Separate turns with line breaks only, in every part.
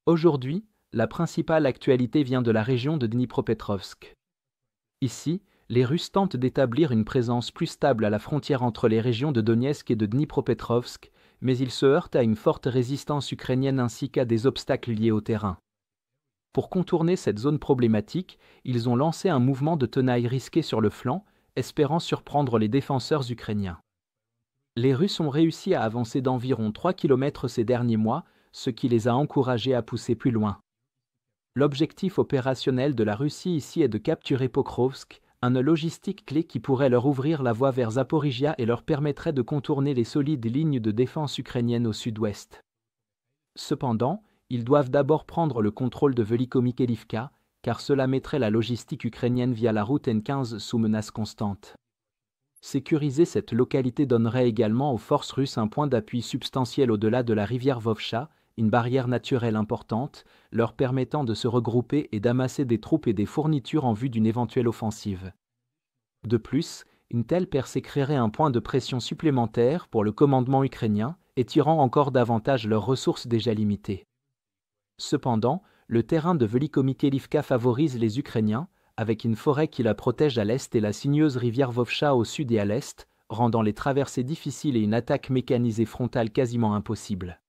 Aujourd'hui, la principale actualité vient de la région de Dnipropetrovsk. Ici, les Russes tentent d'établir une présence plus stable à la frontière entre les régions de Donetsk et de Dnipropetrovsk, mais ils se heurtent à une forte résistance ukrainienne ainsi qu'à des obstacles liés au terrain. Pour contourner cette zone problématique, ils ont lancé un mouvement de tenaille risqué sur le flanc, espérant surprendre les défenseurs ukrainiens. Les Russes ont réussi à avancer d'environ 3 km ces derniers mois, ce qui les a encouragés à pousser plus loin. L'objectif opérationnel de la Russie ici est de capturer Pokrovsk, un nœud logistique clé qui pourrait leur ouvrir la voie vers Zaporijia et leur permettrait de contourner les solides lignes de défense ukrainiennes au sud-ouest. Cependant, ils doivent d'abord prendre le contrôle de Velikomikelivka, car cela mettrait la logistique ukrainienne via la route N15 sous menace constante. Sécuriser cette localité donnerait également aux forces russes un point d'appui substantiel au-delà de la rivière Vovcha, une barrière naturelle importante, leur permettant de se regrouper et d'amasser des troupes et des fournitures en vue d'une éventuelle offensive. De plus, une telle percée créerait un point de pression supplémentaire pour le commandement ukrainien, étirant encore davantage leurs ressources déjà limitées. Cependant, le terrain de Velikomikelivka favorise les Ukrainiens, avec une forêt qui la protège à l'est et la sinueuse rivière Vovcha au sud et à l'est, rendant les traversées difficiles et une attaque mécanisée frontale quasiment impossible.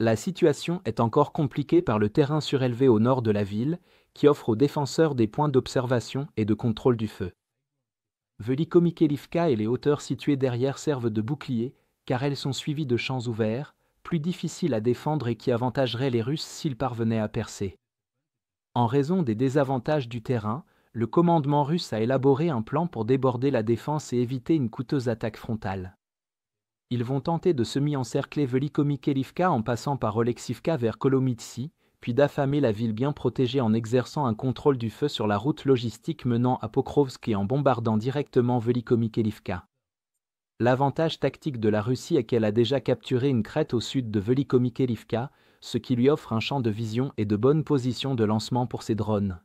La situation est encore compliquée par le terrain surélevé au nord de la ville, qui offre aux défenseurs des points d'observation et de contrôle du feu. Velikomikelivka et les hauteurs situées derrière servent de boucliers, car elles sont suivies de champs ouverts, plus difficiles à défendre et qui avantageraient les Russes s'ils parvenaient à percer. En raison des désavantages du terrain, le commandement russe a élaboré un plan pour déborder la défense et éviter une coûteuse attaque frontale. Ils vont tenter de semi-encercler Velikomikelivka en passant par Oleksivka vers Kolomitsi, puis d'affamer la ville bien protégée en exerçant un contrôle du feu sur la route logistique menant à Pokrovsk et en bombardant directement Velikomikelivka. L'avantage tactique de la Russie est qu'elle a déjà capturé une crête au sud de Velikomikelivka, ce qui lui offre un champ de vision et de bonnes positions de lancement pour ses drones.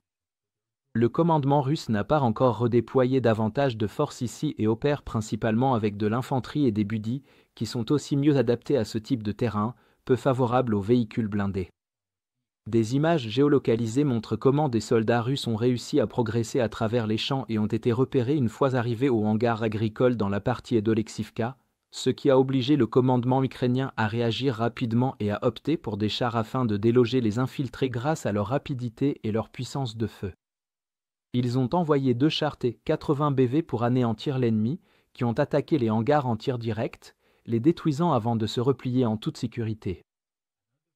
Le commandement russe n'a pas encore redéployé davantage de forces ici et opère principalement avec de l'infanterie et des budis, qui sont aussi mieux adaptés à ce type de terrain, peu favorables aux véhicules blindés. Des images géolocalisées montrent comment des soldats russes ont réussi à progresser à travers les champs et ont été repérés une fois arrivés au hangar agricole dans la partie d'Oleksivka, ce qui a obligé le commandement ukrainien à réagir rapidement et à opter pour des chars afin de déloger les infiltrés grâce à leur rapidité et leur puissance de feu. Ils ont envoyé 2 chars T-80 BV pour anéantir l'ennemi, qui ont attaqué les hangars en tir direct, les détruisant avant de se replier en toute sécurité.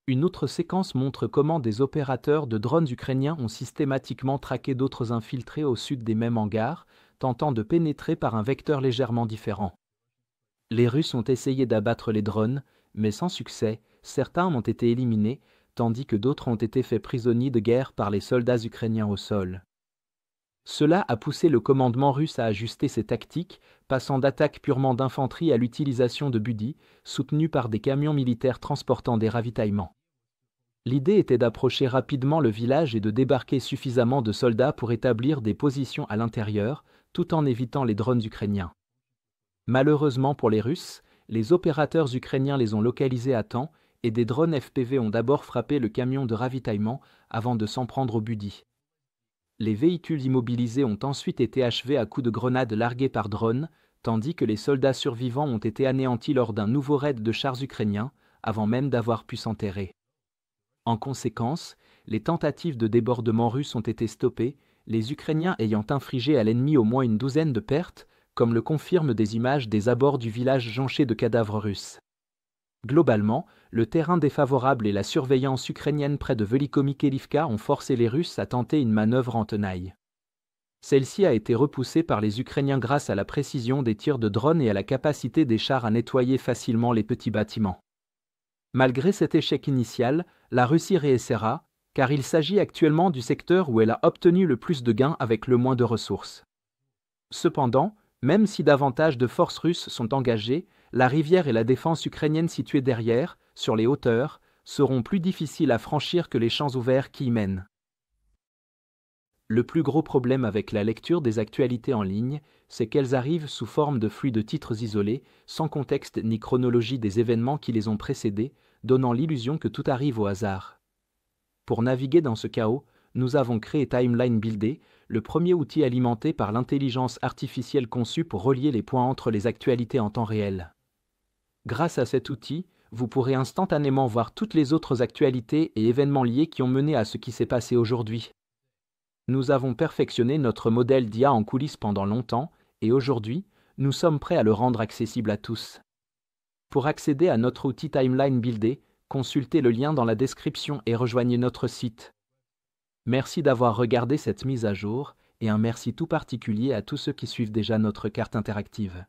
Une autre séquence montre comment des opérateurs de drones ukrainiens ont systématiquement traqué d'autres infiltrés au sud des mêmes hangars, tentant de pénétrer par un vecteur légèrement différent. Les Russes ont essayé d'abattre les drones, mais sans succès, certains ont été éliminés, tandis que d'autres ont été faits prisonniers de guerre par les soldats ukrainiens au sol. Cela a poussé le commandement russe à ajuster ses tactiques, passant d'attaques purement d'infanterie à l'utilisation de budis, soutenus par des camions militaires transportant des ravitaillements. L'idée était d'approcher rapidement le village et de débarquer suffisamment de soldats pour établir des positions à l'intérieur, tout en évitant les drones ukrainiens. Malheureusement pour les Russes, les opérateurs ukrainiens les ont localisés à temps et des drones FPV ont d'abord frappé le camion de ravitaillement avant de s'en prendre aux budis. Les véhicules immobilisés ont ensuite été achevés à coups de grenades larguées par drone, tandis que les soldats survivants ont été anéantis lors d'un nouveau raid de chars ukrainiens, avant même d'avoir pu s'enterrer. En conséquence, les tentatives de débordement russes ont été stoppées, les Ukrainiens ayant infligé à l'ennemi au moins une douzaine de pertes, comme le confirment des images des abords du village jonché de cadavres russes. Globalement, le terrain défavorable et la surveillance ukrainienne près de Velikomikelivka ont forcé les Russes à tenter une manœuvre en tenaille. Celle-ci a été repoussée par les Ukrainiens grâce à la précision des tirs de drones et à la capacité des chars à nettoyer facilement les petits bâtiments. Malgré cet échec initial, la Russie réessayera, car il s'agit actuellement du secteur où elle a obtenu le plus de gains avec le moins de ressources. Cependant, même si davantage de forces russes sont engagées, la rivière et la défense ukrainienne située derrière, sur les hauteurs, seront plus difficiles à franchir que les champs ouverts qui y mènent. Le plus gros problème avec la lecture des actualités en ligne, c'est qu'elles arrivent sous forme de flux de titres isolés, sans contexte ni chronologie des événements qui les ont précédés, donnant l'illusion que tout arrive au hasard. Pour naviguer dans ce chaos, nous avons créé Timeline Builder, le premier outil alimenté par l'intelligence artificielle conçu pour relier les points entre les actualités en temps réel. Grâce à cet outil, vous pourrez instantanément voir toutes les autres actualités et événements liés qui ont mené à ce qui s'est passé aujourd'hui. Nous avons perfectionné notre modèle d'IA en coulisses pendant longtemps et aujourd'hui, nous sommes prêts à le rendre accessible à tous. Pour accéder à notre outil Timeline Builder, consultez le lien dans la description et rejoignez notre site. Merci d'avoir regardé cette mise à jour et un merci tout particulier à tous ceux qui suivent déjà notre carte interactive.